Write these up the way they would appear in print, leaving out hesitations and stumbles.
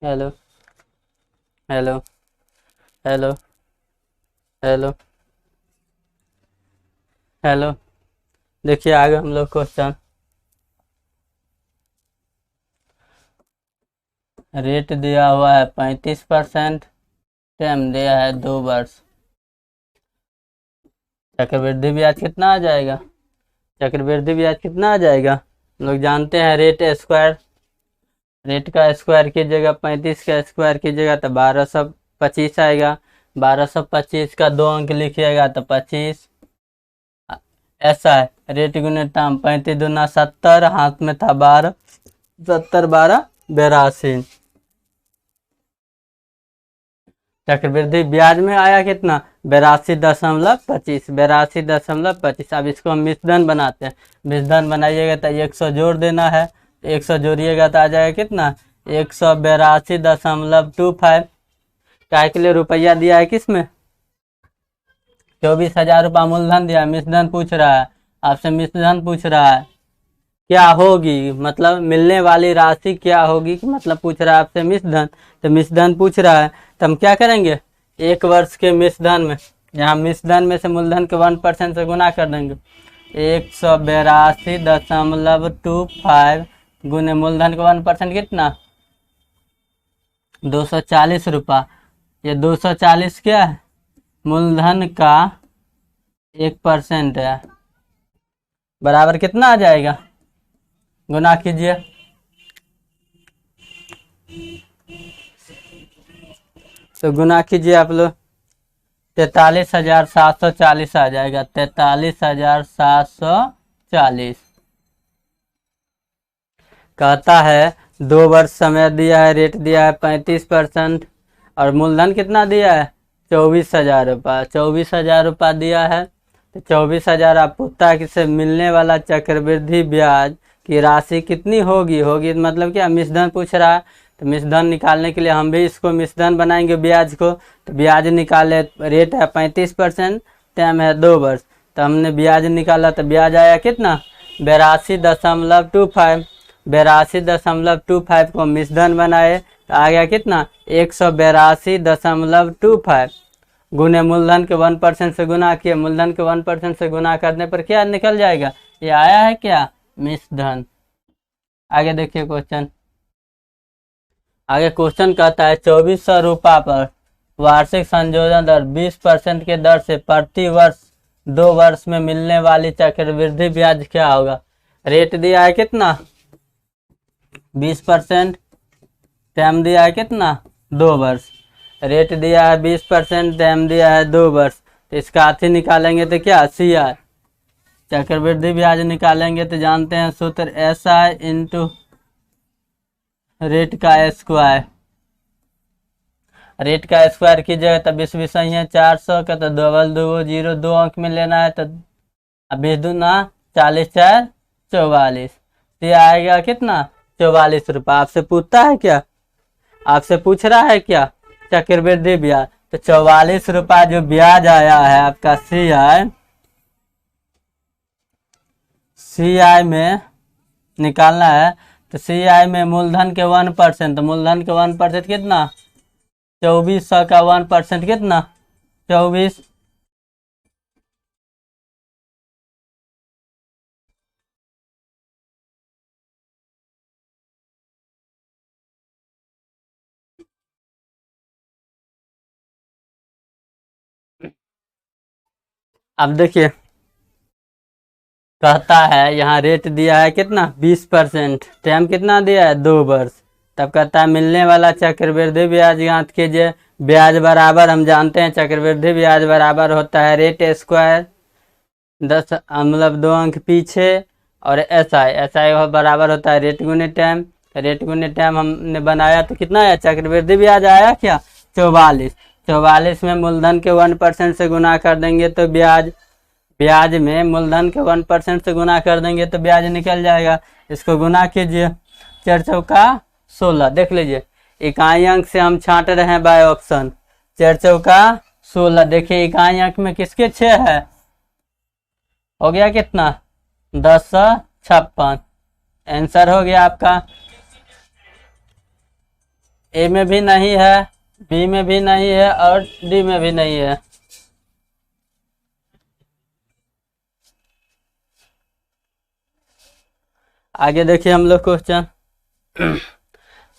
Hello hello hello hello hello. देखिए आगे हम लोग क्वेश्चन रेट दिया हुआ है 35%, टाइम दिया है 2 वर्ष। चक्रवृद्धि ब्याज कितना आ जाएगा? चक्रवृद्धि ब्याज कितना आ जाएगा? हम लोग जानते हैं रेट स्क्वायर, रेट का स्क्वायर की जगह 35 का स्क्वायर की जगह तो 1225 आएगा। 1225 का 2 अंक लिखिएगा तो 25। ऐसा है रेट गुने टाइम, 35 दूना 70, हाथ में था 12, 70 12 82। चक्रवृद्धि ब्याज में आया कितना? 82.25, 82.25। अब इसको हम मिश्रण बनाते हैं। मिश्रण बनाइएगा तो 100 जोड़ देना है, 100 जोड़िएगा तो आ जाएगा कितना? 182.25। काय के लिए रुपया दिया है किसमें? 24,000 रुपया मूलधन दिया है। मिश्रण पूछ रहा है आपसे, मिश्रण पूछ रहा है क्या होगी, मतलब मिलने वाली राशि क्या होगी, कि मतलब पूछ रहा है आपसे मिश्रण। तो मिश्रण पूछ रहा है तो हम क्या करेंगे? 1 वर्ष के मिश्रण में, यहाँ मिश्रण में से मूलधन के 1% से गुना कर देंगे। 182.25 गुने मूलधन का 1% कितना? 240 रुपया। ये 240 क्या है? मूलधन का 1% है। बराबर कितना आ जाएगा? गुना कीजिए। तो गुना कीजिए आप लोग, 43,740 आ जाएगा। 43,740। कहता है 2 वर्ष समय दिया है, रेट दिया है 35%, और मूलधन कितना दिया है? 24,000 रुपया। 24,000 रुपया दिया है तो 24,000 आप पूछता है कि से मिलने वाला चक्रवृद्धि ब्याज की राशि कितनी होगी। होगी मतलब क्या? मिश्रण पूछ रहा है, तो मिश्रण निकालने के लिए हम भी इसको मिश्रण बनाएंगे ब्याज को। तो ब्याज निकाले, रेट है 35%, टाइम है 2 वर्ष। तो हमने ब्याज निकाला तो ब्याज आया कितना? 82.25। 82.25 को मिश्रण बनाए तो आ गया कितना? 182.25 गुने मूलधन के 1% से गुना किए। मूलधन के 1% से गुना करने पर क्या निकल जाएगा? ये आया है क्या? मिश्रण। आगे देखिए क्वेश्चन। आगे क्वेश्चन कहता है 2400 रुपया पर वार्षिक संशोधन दर 20% के दर से प्रति वर्ष 2 वर्ष में मिलने वाली चक्रवृद्धि ब्याज क्या होगा? रेट दिया है कितना? 20%। टाइम दिया है कितना? 2 वर्ष। रेट दिया है 20%, टाइम दिया है 2 वर्ष। तो इसका अर्थी निकालेंगे तो क्या? CI। चक्रवृद्धि ब्याज निकालेंगे तो जानते हैं सूत्र SI इंटू रेट का स्क्वायर। रेट का स्क्वायर की जगह तो 20 20 है 400 का, तो डबल 2 0 2 अंक में लेना है। तो 20 दूना 40 4 44। तो आएगा कितना? 44 रुपया। आपसे पूछता है क्या? आपसे पूछ रहा है क्या? चक्रवृद्धि ब्याज। तो 44 रुपया जो ब्याज आया है आपका CI में निकालना है। तो CI में मूलधन के 1%, तो मूलधन के 1% कितना? 2400 का 1% कितना? 24। अब देखिए कहता है यहाँ रेट दिया है कितना? 20%। टाइम कितना दिया है? 2 वर्ष। तब कहता है मिलने वाला चक्रवृद्धि ब्याज ज्ञात कीजिए। ब्याज बराबर हम जानते हैं चक्रवृद्धि ब्याज बराबर होता है रेट स्क्वायर 10 मतलब 2 अंक पीछे, और SI बराबर होता है रेट गुने टाइम। रेट गुने टाइम हमने बनाया तो कितना आया? चक्रवृद्धि ब्याज आया क्या? 44। 44 में मूलधन के 1% से गुना कर देंगे तो ब्याज में मूलधन के 1% से गुना कर देंगे तो ब्याज निकल जाएगा। इसको गुना कीजिए। 4 चौका 16। देख लीजिए इकाई अंक से हम छांट रहे हैं बाय ऑप्शन। 4 चौका 16। देखिए इकाई अंक में किसके 6 है? हो गया कितना? 1056। आंसर हो गया आपका ए में भी नहीं है, बी में भी नहीं है और डी में भी नहीं है। आगे देखिए हम लोग क्वेश्चन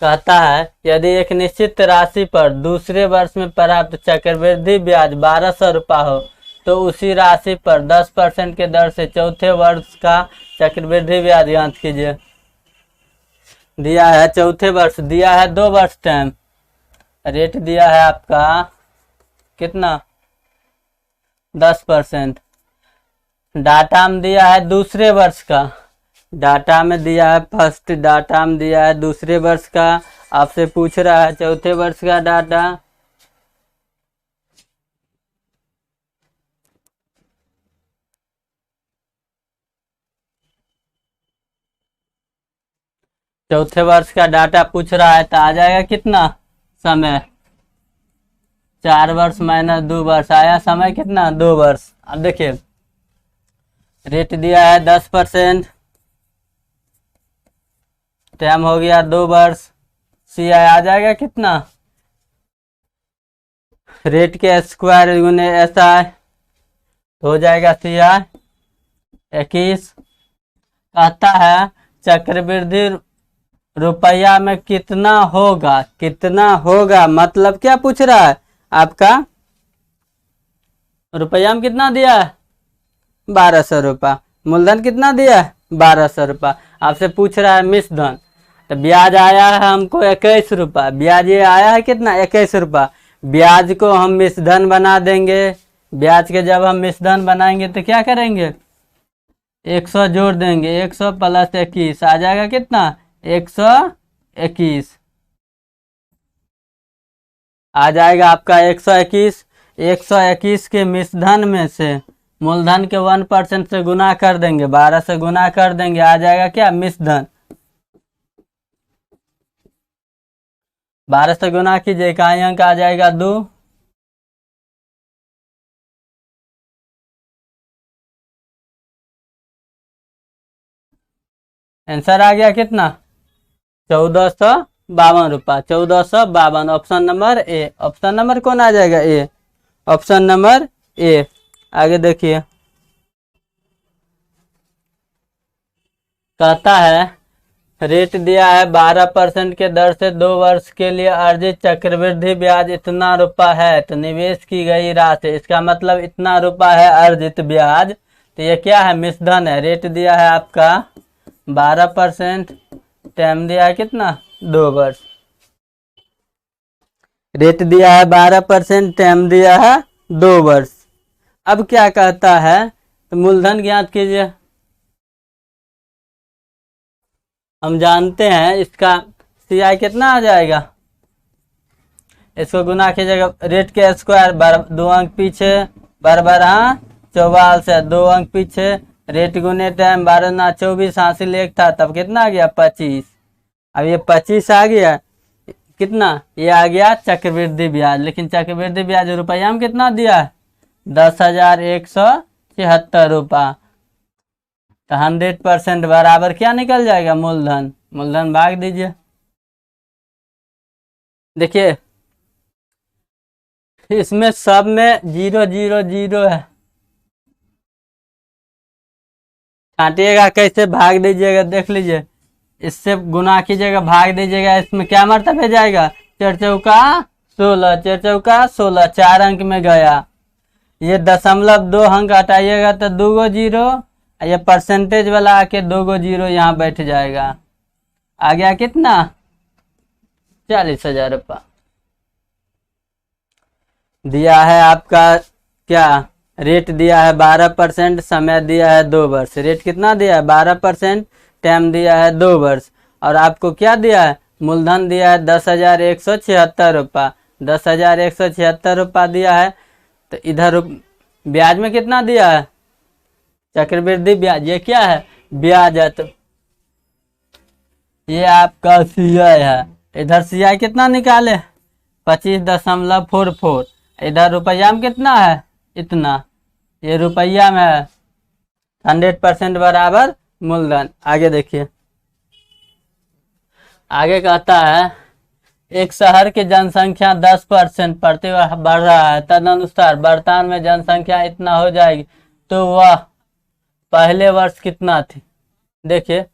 कहता है यदि एक निश्चित राशि पर दूसरे वर्ष में प्राप्त चक्रवृद्धि ब्याज 1200 रुपये हो तो उसी राशि पर 10% के दर से चौथे वर्ष का चक्रवृद्धि ब्याज ज्ञात कीजिए। दिया है चौथे वर्ष, दिया है 2 वर्ष टाइम, रेट दिया है आपका कितना 10%। डाटा में दिया है दूसरे वर्ष का, डाटा में दिया है फर्स्ट, डाटा में दिया है दूसरे वर्ष का, आपसे पूछ रहा है चौथे वर्ष का डाटा। चौथे वर्ष का डाटा पूछ रहा है तो आ जाएगा कितना समय 4 वर्ष माइनस 2 वर्ष, आया समय कितना 2 वर्ष। अब देखिए रेट दिया है 10%, टाइम हो गया 2 वर्ष, सी आई आ जाएगा कितना रेट के स्क्वायर गुने एस आई हो जाएगा सी आई 21। कहता है चक्रवृद्धि रुपया में कितना होगा, कितना होगा मतलब क्या पूछ रहा है आपका, रुपया में कितना दिया है 1200 रुपया, मूलधन कितना दिया है 1200 रुपया, आपसे पूछ रहा है मिश्रधन। तो ब्याज आया है हमको 21 रुपया, ब्याज ये आया है कितना 21 रुपया, ब्याज को हम मिश्रधन बना देंगे। ब्याज के जब हम मिश्रधन बनाएंगे तो क्या करेंगे 100 जोड़ देंगे, 100 प्लस 21 आ जाएगा कितना 121 आ जाएगा आपका 121। 121 के मिश्रधन में से मूलधन के 1% से गुना कर देंगे, 12 से गुना कर देंगे, आ जाएगा क्या मिश्रधन। 12 से गुना कीजिए, इकाई अंक आ जाएगा 2। आंसर आ गया कितना 1452 रुपया, 1452। Option number A, option number कौन आ जाएगा ए, ऑप्शन नंबर ए। आगे देखिए कहता है रेट दिया है 12% के दर से 2 वर्ष के लिए अर्जित चक्रवृद्धि ब्याज इतना रुपया है तो निवेश की गई राशि, इसका मतलब इतना रुपया है अर्जित ब्याज, तो ये क्या है मिश्रधन है। रेट दिया है आपका 12%, टाइम दिया है कितना 2 वर्ष, रेट दिया है 12%, टाइम दिया है 2 वर्ष। अब क्या कहता है तो मूलधन ज्ञात कीजिए। हम जानते हैं इसका सी आई कितना आ जाएगा, इसको गुना कीजिएगा, रेट के स्क्वायर 2 अंक पीछे बराबर 44 से 2 अंक पीछे, रेट गुने टाइम 12 ना 24 हासिल 1 था तब कितना आ गया 25। अब ये 25 आ गया कितना, ये आ गया चक्रवृद्धि ब्याज, लेकिन चक्रवृद्धि ब्याज रुपया में कितना दिया है 10,176 रुपया, तो 100% बराबर क्या निकल जाएगा मूलधन, मूलधन भाग दीजिए। देखिए इसमें सब में 0 0 0 है, काटिएगा कैसे भाग दीजिएगा देख लीजिए, इससे गुना कीजिएगा भाग दीजिएगा, इसमें क्या मर्तबा जाएगा 4 चौका 16, 4 चौका 16, 4 अंक में गया। ये 0.2 अंक हटाइएगा तो 2 गो 0, ये परसेंटेज वाला आके 2 गो 0 यहाँ बैठ जाएगा, आ गया कितना 40,000 रुपया। दिया है आपका क्या रेट दिया है 12%, समय दिया है 2 वर्ष, रेट कितना दिया है 12%, टाइम दिया है 2 वर्ष, और आपको क्या दिया है मूलधन दिया है 10,176 रुपया, 10,176 रुपया दिया है। तो इधर ब्याज में कितना दिया है चक्रवृद्धि ब्याज, ये क्या है ब्याज है, तो ये आपका सीआई है। इधर सीआई कितना निकाले 25.44, इधर रुपया में कितना है इतना, ये रुपया में है 100% बराबर मूलधन। आगे देखिए आगे कहता है एक शहर की जनसंख्या 10% प्रति वर्ष बढ़ रहा है, तदनुसार वर्तमान में जनसंख्या इतना हो जाएगी, तो वह पहले वर्ष कितना थी। देखिए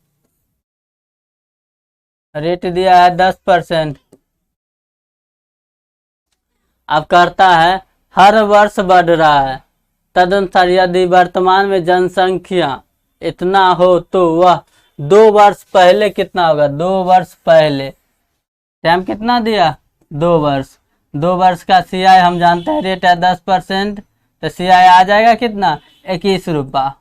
रेट दिया है 10%। अब करता है हर वर्ष बढ़ रहा है, तदनुसार यदि वर्तमान में जनसंख्या इतना हो तो वह 2 वर्ष पहले कितना होगा। 2 वर्ष पहले टाइम कितना दिया 2 वर्ष। 2 वर्ष का CI हम जानते हैं रेट है 10%, तो CI आ जाएगा कितना 21 रुपया।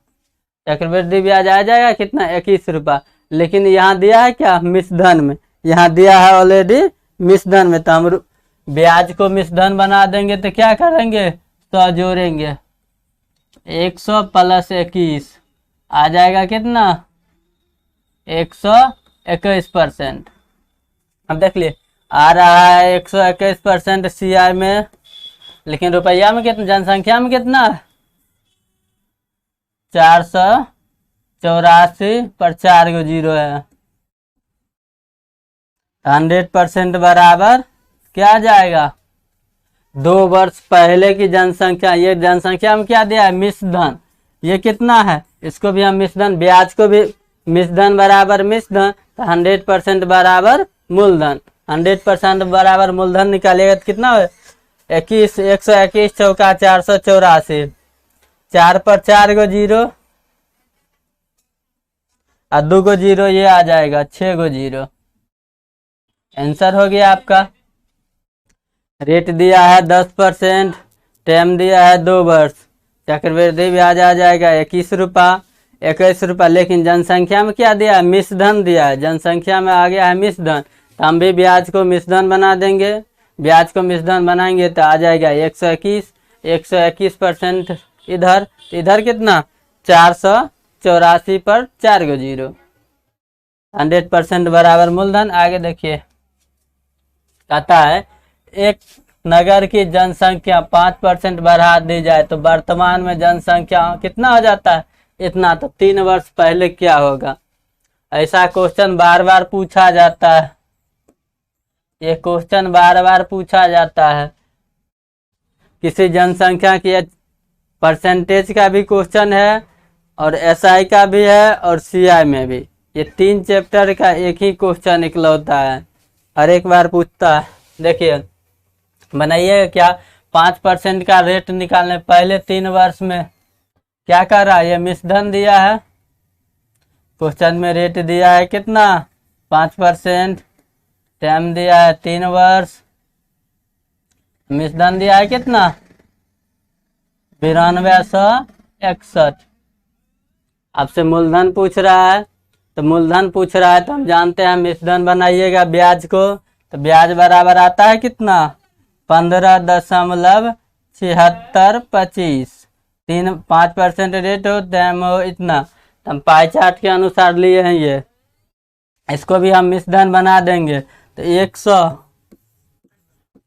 चक्रवृद्धि ब्याज आ जाएगा कितना 21 रुपया। लेकिन यहाँ दिया है क्या मिश्रधन में, यहाँ दिया है ऑलरेडी मिश्रधन में, तो हम ब्याज को मिश्रधन बना देंगे तो क्या करेंगे 100 जोड़ेंगे, 100 + 21 आ जाएगा कितना 121%। अब देख लिए आ रहा है 121% CI में, लेकिन रुपया में कितना, जनसंख्या में कितना 484 पर 4 गो जीरो है। 100% बराबर क्या आ जाएगा 2 वर्ष पहले की जनसंख्या। ये जनसंख्या में क्या दिया है मिश्रधन, ये कितना है, इसको भी हम मिश्रधन, ब्याज को भी मिश्रधन बराबर मिश्रधन, तो 100% बराबर मूलधन। 100% बराबर मूलधन निकालिएगा तो कितना हो 21, 121 चौका 484, 4 पर 4 गो जीरो और 2 गो जीरो, ये आ जाएगा 6 गो जीरो। आंसर हो गया आपका। रेट दिया है 10%, टाइम दिया है 2 वर्ष, चक्रवृद्धि ब्याज आ जाएगा 21 रुपया, 21 रुपया। लेकिन जनसंख्या में क्या दिया है मिश्रधन दिया है, जनसंख्या में आ गया है मिश्रधन, तो हम भी ब्याज को मिश्रधन बना देंगे। ब्याज को मिश्रधन बनाएंगे तो आ जाएगा 121, 121% इधर, इधर कितना 484 पर 4 गो जीरो, 100% बराबर मूलधन। आगे देखिए कहता है एक नगर की जनसंख्या 5% बढ़ा दी जाए तो वर्तमान में जनसंख्या कितना हो जाता है इतना, तो 3 वर्ष पहले क्या होगा। ऐसा क्वेश्चन बार बार पूछा जाता है, ये क्वेश्चन बार बार पूछा जाता है। किसी जनसंख्या की परसेंटेज का भी क्वेश्चन है और SI का भी है और CI में भी, ये 3 चैप्टर का एक ही क्वेश्चन इकलौता है, हर एक बार पूछता है। देखिए बनाइए क्या 5% का रेट निकालने पहले 3 वर्ष में क्या कर रहा है, ये मिश्रधन दिया है, क्वेश्चन में रेट दिया है कितना 5%, टाइम दिया है 3 वर्ष, मिश्रधन दिया है कितना 9261। आपसे मूलधन पूछ रहा है, तो मूलधन पूछ रहा है तो हम जानते हैं मिश्रधन बनाइएगा ब्याज को, तो ब्याज बराबर आता है कितना 15.7625। 5% रेट हो टाइम हो इतना, तो हम पाई चार्ट के अनुसार लिए हैं ये, इसको भी हम मिश्रधन बना देंगे। तो 100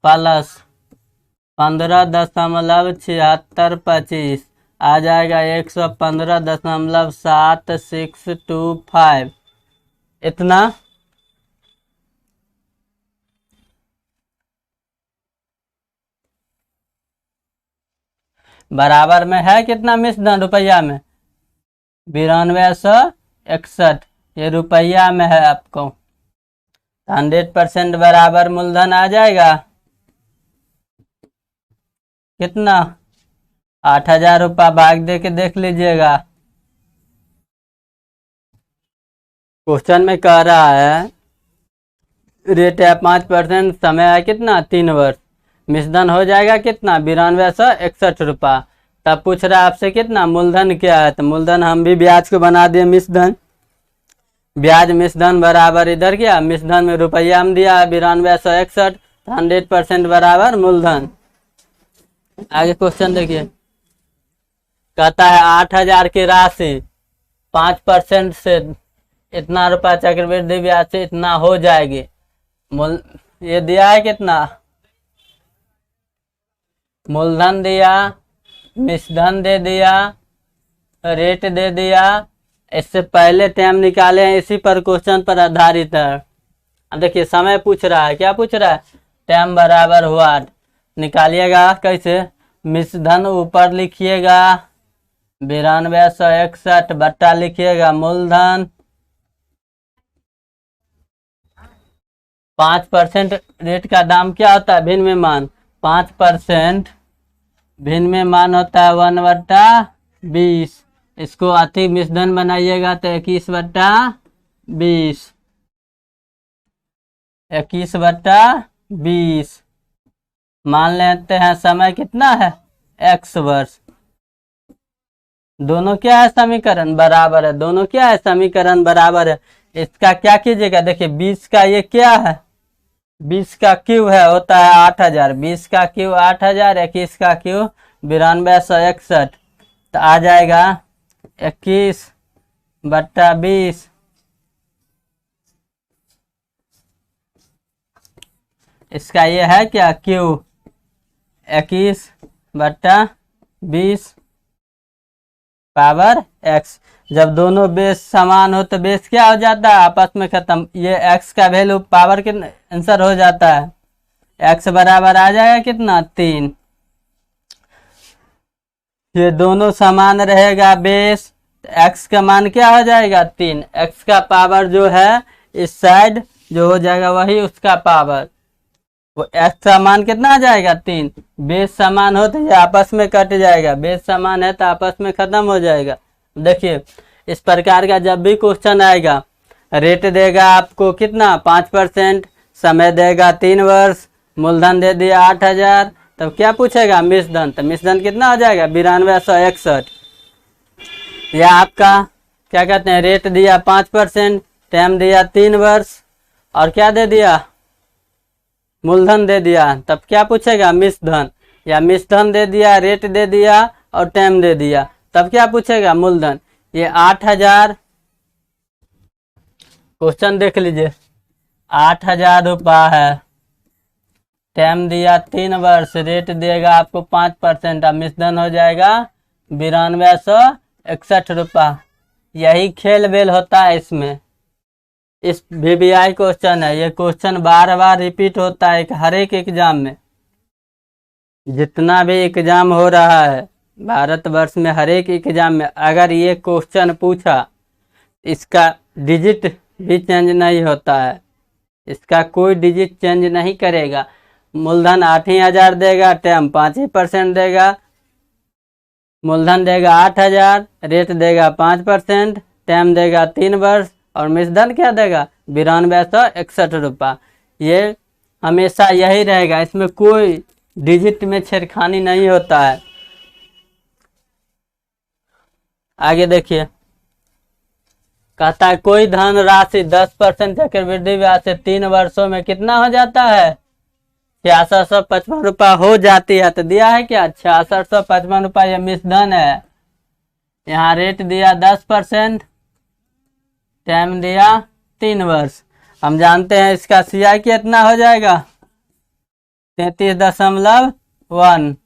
+ 15.7625 आ जाएगा 115.7625 इतना। बराबर में है कितना मिश्रधन रुपया में 9261, ये रुपया में है आपको। 100% बराबर मूलधन आ जाएगा कितना 8000 रुपया, भाग दे के देख लीजिएगा। क्वेश्चन में कह रहा है रेट है 5%, समय है कितना 3 वर्ष, मिश्रधन हो जाएगा कितना 9261 रुपया। तब पूछ रहा है आपसे कितना मूलधन क्या है, तो मूलधन हम भी ब्याज को बना दिए मिश्रधन, ब्याज मिश्रधन बराबर इधर क्या मिश्रधन में रुपया हम दिया है 9261, 100% बराबर मूलधन। आगे क्वेश्चन देखिए कहता है 8000 की राशि 5% से इतना रुपया चक्रवृद्धि ब्याज से इतना हो जाएगी। ये दिया है कितना मूलधन दिया, मिश्रधन दे दिया, रेट दे दिया, इससे पहले टाइम निकाले हैं, इसी पर क्वेश्चन पर आधारित है। अब देखिए समय पूछ रहा है, क्या पूछ रहा है, टाइम बराबर हुआ। निकालिएगा कैसे, मिश्रधन ऊपर लिखिएगा 9261 बट्टा लिखिएगा मूलधन 5% रेट का दाम क्या होता है, भिन्न में मान 5% भिन्न में मान होता है 1/20। इसको अति मिश्रधन बनाइएगा तो 21/20, 21/20। मान लेते हैं समय कितना है, x वर्ष। दोनों क्या है, समीकरण बराबर है, दोनों क्या है, समीकरण बराबर है। इसका क्या कीजिएगा, देखिए 20 का ये क्या है, 20 का क्यू है, होता है 8000, 20 का क्यू 8000, 21 का क्यू 9261, तो आ जाएगा 21/20। इसका ये है क्या, क्यू 21/20 पावर x। जब दोनों बेस समान हो तो बेस क्या हो जाता है, आपस में खत्म। ये x का वैल्यू पावर कितना आंसर हो जाता है, x बराबर आ जाएगा कितना, 3। ये दोनों समान रहेगा बेस, x का मान क्या हो जाएगा, 3। x का पावर जो है इस साइड जो हो जाएगा वही उसका पावर, वो x का मान कितना आ जाएगा, 3। बेस समान हो तो ये आपस में कट जाएगा, बेस समान है तो आपस में खत्म हो जाएगा। देखिए इस प्रकार का जब भी क्वेश्चन आएगा, रेट देगा आपको कितना 5%, समय देगा 3 वर्ष, मूलधन दे दिया 8000, तब क्या पूछेगा, मिश्रधन। तो मिश्रधन कितना हो जाएगा, 9261। यह आपका क्या कहते हैं, रेट दिया 5%, टाइम दिया 3 वर्ष, और क्या दे दिया, मूलधन दे दिया। तब क्या पूछेगा, मिश्रधन। या मिश्रधन दे दिया, रेट दे दिया और टाइम दे दिया, तब क्या पूछेगा, मूलधन। ये 8000 क्वेश्चन देख लीजिए, 8000 रुपया है, टाइम दिया 3 वर्ष, रेट देगा आपको 5%, अब मिश्रधन हो जाएगा 9261 रुपया। यही खेल बेल होता है इसमें। इस VBI क्वेश्चन है, ये क्वेश्चन बार बार रिपीट होता है हर एक एग्जाम में। जितना भी एग्जाम हो रहा है भारतवर्ष में, हर एक एग्जाम में अगर ये क्वेश्चन पूछा, इसका डिजिट भी चेंज नहीं होता है, इसका कोई डिजिट चेंज नहीं करेगा। मूलधन 8000 देगा, टाइम 5% देगा, मूलधन देगा 8000, रेट देगा 5%, टाइम देगा 3 वर्ष, और मिश्रधन क्या देगा, 9261 रुपया। ये हमेशा यही रहेगा, इसमें कोई डिजिट में छेड़खानी नहीं होता है। आगे देखिए, कहता है कोई धन राशि 10% चक्रवृद्धि ब्याज से 3 वर्षों में कितना हो जाता है, 6655 रुपया हो जाती है। तो दिया है क्या, 6655 रुपया, ये मिश्रधन है। यहाँ रेट दिया 10%, टाइम दिया 3 वर्ष। हम जानते हैं इसका CI कितना हो जाएगा, 33.1।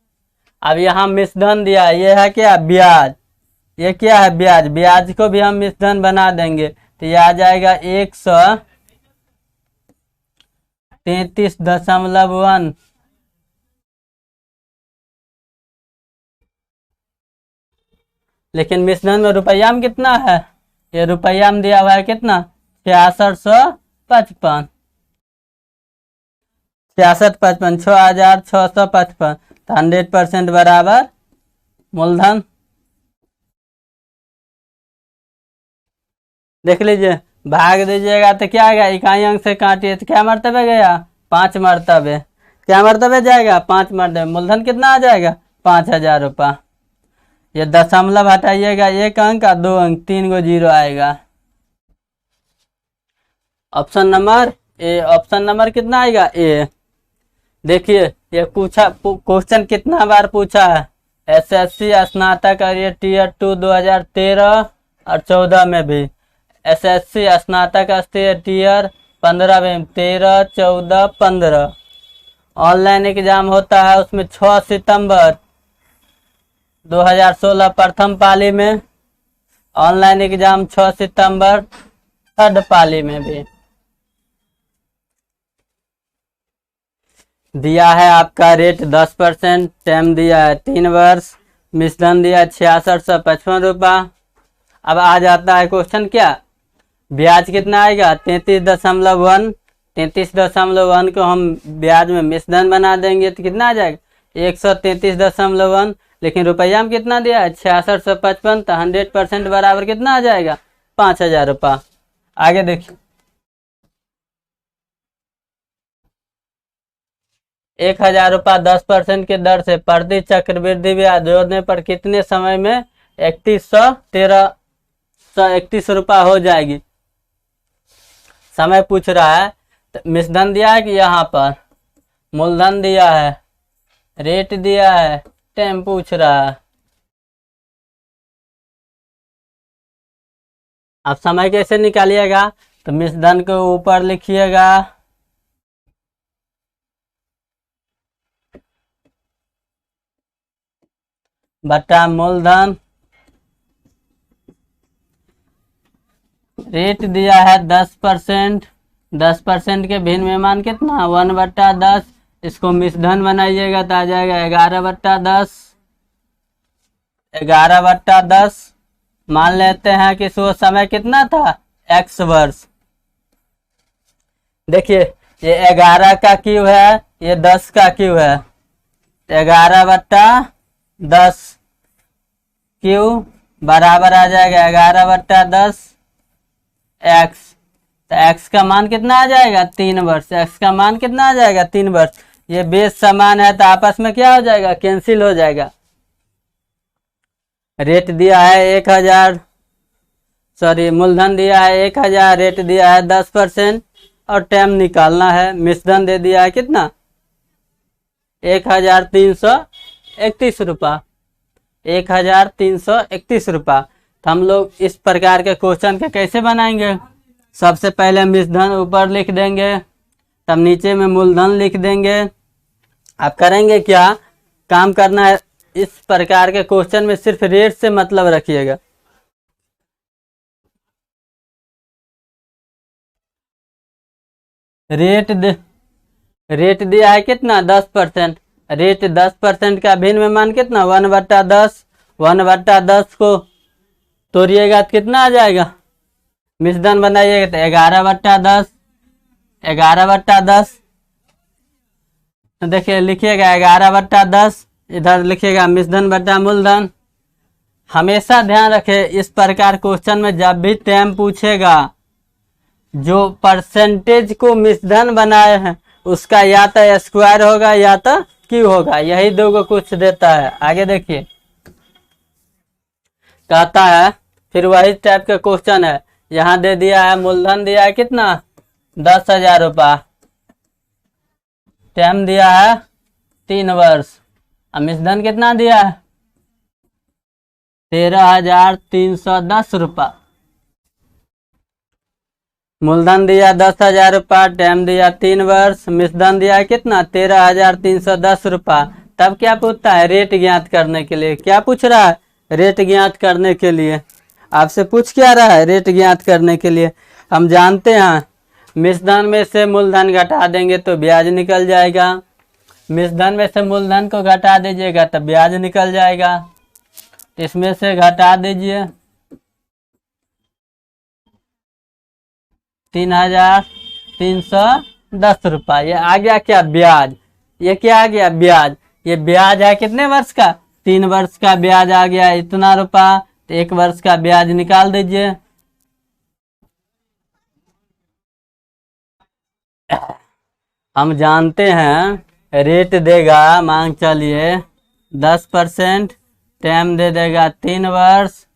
अब यहाँ मिश्रधन दिया, ये है क्या, ब्याज। ये क्या है, ब्याज। ब्याज को भी हम मिश्रधन बना देंगे, तो ये आ जाएगा 133.1। लेकिन मिश्रधन में रुपया में कितना है, ये रुपया में दिया हुआ है कितना, 6655, 6655, 6655, तो 100% बराबर मूलधन। देख लीजिए, भाग दीजिएगा तो क्या आएगा, इकाई अंक से काटिए तो क्या मर्तबे गया, 5 मर्तबे। क्या मर्तबे जाएगा, 5 मर्तबे। मूलधन कितना आ जाएगा, 5000 रुपया। ये दशमलव हटाइएगा, 1 अंक और 2 अंक, 3 गो 0 आएगा। Option number A. Option number कितना आएगा, ए। देखिए ये पूछा क्वेश्चन कितना बार पूछा है, SSC स्नातक और ये Tier 2 2013 और 14 में भी, SSC स्नातक Tier 15 में 13, 14, 15। ऑनलाइन एग्जाम होता है उसमें 6 सितंबर 2016 प्रथम पाली में, ऑनलाइन एग्जाम 6 सितंबर थर्ड पाली में भी। दिया है आपका रेट 10%, टाइम दिया है 3 वर्ष, मिश्रण दिया है 6655 रुपया। अब आ जाता है क्वेश्चन क्या, ब्याज कितना आएगा 33.1। 33.1 को हम ब्याज में मिश्रण बना देंगे तो कितना आ जाएगा 133.1। लेकिन रुपया में कितना दिया है 6655, तो 100% बराबर कितना आ जाएगा 5000 रुपया। आगे देखिए, 1000 रुपया 10% के दर से प्रति चक्रवृद्धि ब्याज जोड़ने पर कितने समय में 3131 रुपया हो जाएगी। समय पूछ रहा है, तो मिश्रण दिया है कि यहाँ पर मूलधन दिया है, रेट दिया है, टाइम पूछ रहा है। अब समय कैसे निकालिएगा, तो मिश्रण को ऊपर लिखिएगा, बटा मूलधन, रेट दिया है 10%, 10% के भिन्न में मान कितना 1/10। इसको मिश्रण बनाइएगा तो आ जाएगा 11/10। 11/10 मान लेते हैं कि वो समय कितना था x वर्ष। देखिए ये 11 का क्यू है, ये 10 का क्यू है, 11/10 क्यू बराबर आ जाएगा 11/10 x। तो x का मान कितना आ जाएगा 3 वर्ष। x का मान कितना आ जाएगा 3 वर्ष। ये बेस समान है तो आपस में क्या हो जाएगा, कैंसिल हो जाएगा। रेट दिया है 1000, सॉरी मूलधन दिया है 1000, रेट दिया है 10% और टाइम निकालना है। मिश्रण दे दिया है कितना 1331 रुपया, 1331 रुपया। तो हम लोग इस प्रकार के क्वेश्चन के कैसे बनाएंगे, सबसे पहले मिश्रण ऊपर लिख देंगे, तब नीचे में मूलधन लिख देंगे। आप करेंगे क्या, काम करना है इस प्रकार के क्वेश्चन में सिर्फ रेट से मतलब रखिएगा। रेट दिया है कितना 10%, रेट 10% का भिन्न में मान कितना 1/10। 1/10 को तोड़िएगा तो कितना आ जाएगा, मिश्रण बनाइएगा तो 11/10। 11/10 तो देखिए लिखिएगा 11/10, इधर लिखिएगा मिश्रण बटा मूलधन। हमेशा ध्यान रखें इस प्रकार क्वेश्चन में जब भी टाइम पूछेगा, जो परसेंटेज को मिश्रण बनाए हैं उसका या तो स्क्वायर होगा या तो क्यू होगा, यही दो को कुछ देता है। आगे देखिए कहता है, फिर वही टाइप का क्वेश्चन है, यहाँ दे दिया है मूलधन दिया है कितना 10,000 रुपया, टाइम दिया है 3 वर्ष, अब मिश्रण कितना दिया है 13,310 रुपया। मूलधन दिया 10,000 रुपया, टाइम दिया 3 वर्ष, मिश्रण दिया है कितना 13,310 रुपया। तब क्या पूछता है, रेट ज्ञात करने के लिए। क्या पूछ रहा है, रेट ज्ञात करने के लिए। आपसे पूछ क्या रहा है, रेट ज्ञात करने के लिए। हम जानते हैं मिश्रण में से मूलधन घटा देंगे तो ब्याज निकल जाएगा, मिश्रण में से मूलधन को घटा दीजिएगा तब ब्याज निकल जाएगा। इसमें से घटा दीजिए 3,310 रुपया, ये आ गया क्या ब्याज। ये क्या आ गया ब्याज, ये ब्याज है कितने वर्ष का 3 वर्ष का ब्याज आ गया इतना रुपया। तो 1 वर्ष का ब्याज निकाल दीजिए। हम जानते हैं रेट देगा मांग चलिए 10%, टाइम दे देगा 3 वर्ष,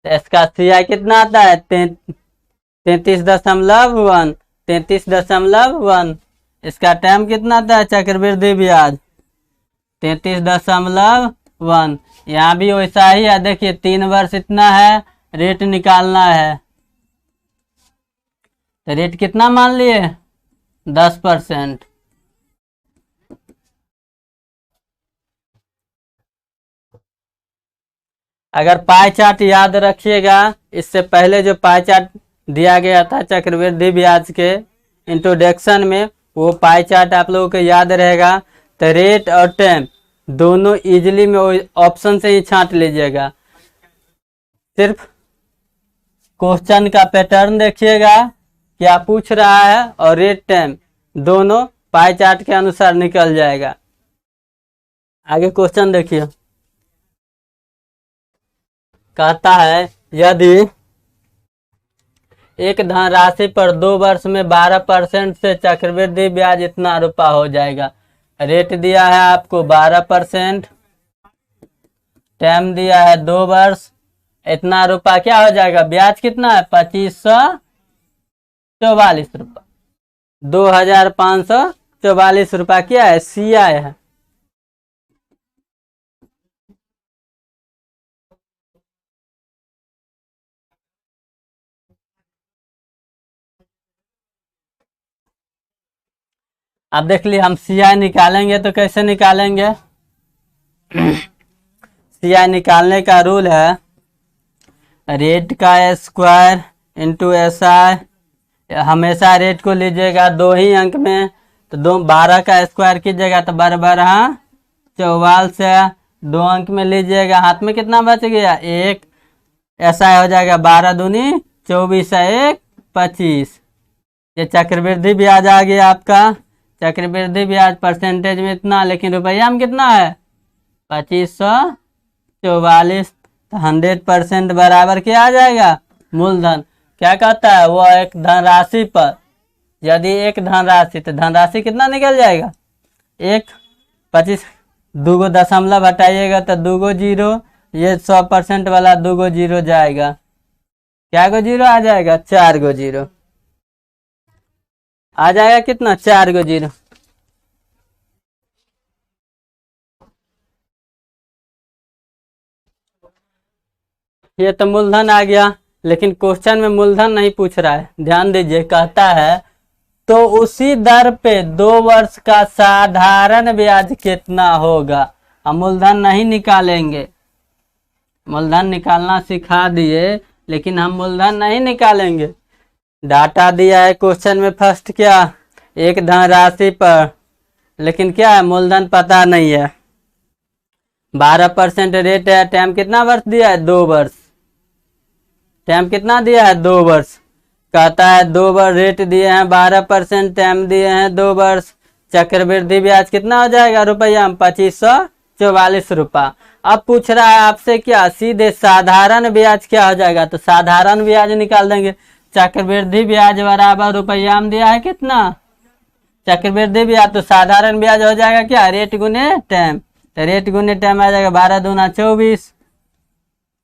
तो इसका CI कितना आता है 33.1, 33.1। इसका टाइम कितना आता है चक्रवृद्धि ब्याज 33.1। यहाँ भी वैसा ही है, देखिए 3 वर्ष इतना है, रेट निकालना है तो रेट कितना मान लिए 10%। अगर पाई चार्ट याद रखिएगा, इससे पहले जो पाई चार्ट दिया गया था चक्रवृद्धि ब्याज के इंट्रोडक्शन में, वो पाई चार्ट आप लोगों को याद रहेगा। तो रेट और टाइम दोनों इजीली में ऑप्शन से ही छांट लीजिएगा। सिर्फ क्वेश्चन का पैटर्न देखिएगा क्या पूछ रहा है, और रेट टाइम दोनों पाई चार्ट के अनुसार निकल जाएगा। आगे क्वेश्चन देखिए, कहता है यदि एक धनराशि पर 2 वर्ष में 12% से चक्रवृद्धि ब्याज इतना रुपया हो जाएगा। रेट दिया है आपको 12%, टाइम दिया है 2 वर्ष, इतना रुपया क्या हो जाएगा, ब्याज कितना है 2544 रुपया, 2544 रुपया क्या है, CI है। अब देख लिए हम CI निकालेंगे तो कैसे निकालेंगे। CI निकालने का रूल है रेट का स्क्वायर इंटू SI। हमेशा रेट को लीजिएगा 2 ही अंक में, तो 12 का स्क्वायर कीजिएगा तो 12 44 से 2 अंक में लीजिएगा, हाथ में कितना बच गया 1, SI हो जाएगा 12 दूनी 24 1 25। ये चक्रवृद्धि ब्याज आ गया आपका। चक्रवृद्धि ब्याज परसेंटेज में इतना, लेकिन रुपया में कितना है 2544। 100% बराबर क्या आ जाएगा, मूलधन। क्या कहता है वो एक धनराशि पर, यदि एक धनराशि, तो धनराशि कितना निकल जाएगा 1 25, 2 दशमलव हटाइएगा तो 2 जीरो, ये 100% वाला 2 जीरो जाएगा, क्या गो जीरो आ जाएगा 4 जीरो आ जाएगा, कितना 4 जीरो। ये तो मूलधन आ गया, लेकिन क्वेश्चन में मूलधन नहीं पूछ रहा है, ध्यान दीजिए। कहता है तो उसी दर पे 2 वर्ष का साधारण ब्याज कितना होगा। हम मूलधन नहीं निकालेंगे, मूलधन निकालना सिखा दिए, लेकिन हम मूलधन नहीं निकालेंगे। डाटा दिया है क्वेश्चन में फर्स्ट क्या, एक धनराशि पर, लेकिन क्या है मूलधन पता नहीं है। 12% रेट है, टाइम कितना वर्ष दिया है 2 वर्ष, टाइम कितना दिया है 2 वर्ष। कहता है 2 वर्ष रेट दिए हैं 12%, टाइम दिए हैं 2 वर्ष, चक्रवृद्धि ब्याज कितना हो जाएगा रुपया में 2544 रुपया। अब पूछ रहा है आपसे क्या, सीधे साधारण ब्याज क्या हो जाएगा, तो साधारण ब्याज निकाल देंगे। चक्रवृद्धि ब्याज बराबर रुपया में दिया है कितना, चक्रवृद्धि ब्याज, तो साधारण ब्याज हो जाएगा क्या, रेट गुने टाइम, तो रेट गुने टाइम आ जाएगा 12 दूना 24,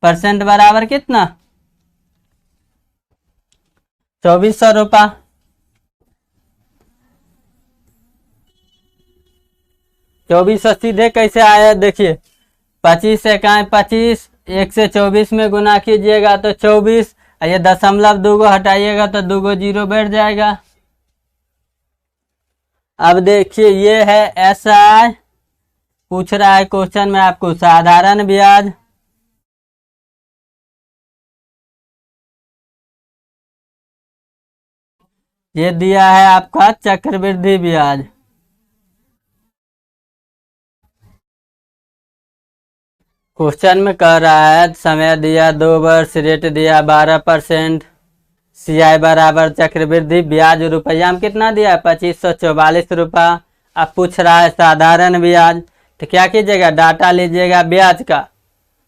परसेंट बराबर कितना 2400 रुपया। 2400 सीधे कैसे आया देखिए, 25 से 25, 1 से 24 में गुना कीजिएगा तो 24, ये दशमलव 2 हटाइएगा तो 2 जीरो बैठ जाएगा। अब देखिए ये है SI, पूछ रहा है क्वेश्चन में आपको साधारण ब्याज, ये दिया है आपका चक्रवृद्धि ब्याज। क्वेश्चन में कह रहा है समय दिया 2 वर्ष, रेट दिया 12%, CI बराबर चक्रवृद्धि ब्याज रुपया में कितना दिया है 2544 रुपया। अब पूछ रहा है साधारण ब्याज, तो क्या कीजिएगा डाटा लीजिएगा ब्याज का,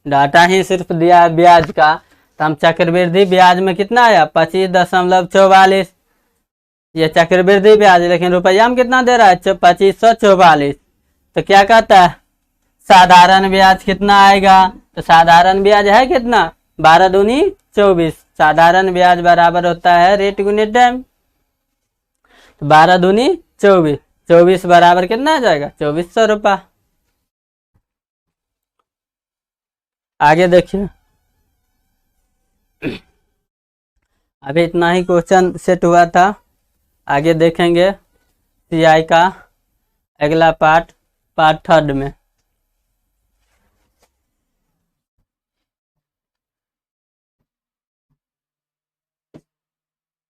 डाटा ही सिर्फ दिया है ब्याज का, तो हम चक्रवृद्धि ब्याज में कितना आया 25.44, ये चक्रवृद्धि ब्याज, लेकिन रुपया में कितना दे रहा है 2544। तो क्या कहता है साधारण ब्याज कितना आएगा, तो साधारण ब्याज है कितना 12 दूनी 24, साधारण ब्याज बराबर होता है रेट गुने टाइम, 12 दूनी 24, 24 बराबर कितना आ जाएगा 2400 रुपया। आगे देखिए, अभी इतना ही क्वेश्चन सेट हुआ था, आगे देखेंगे CI का अगला पार्ट 3 में।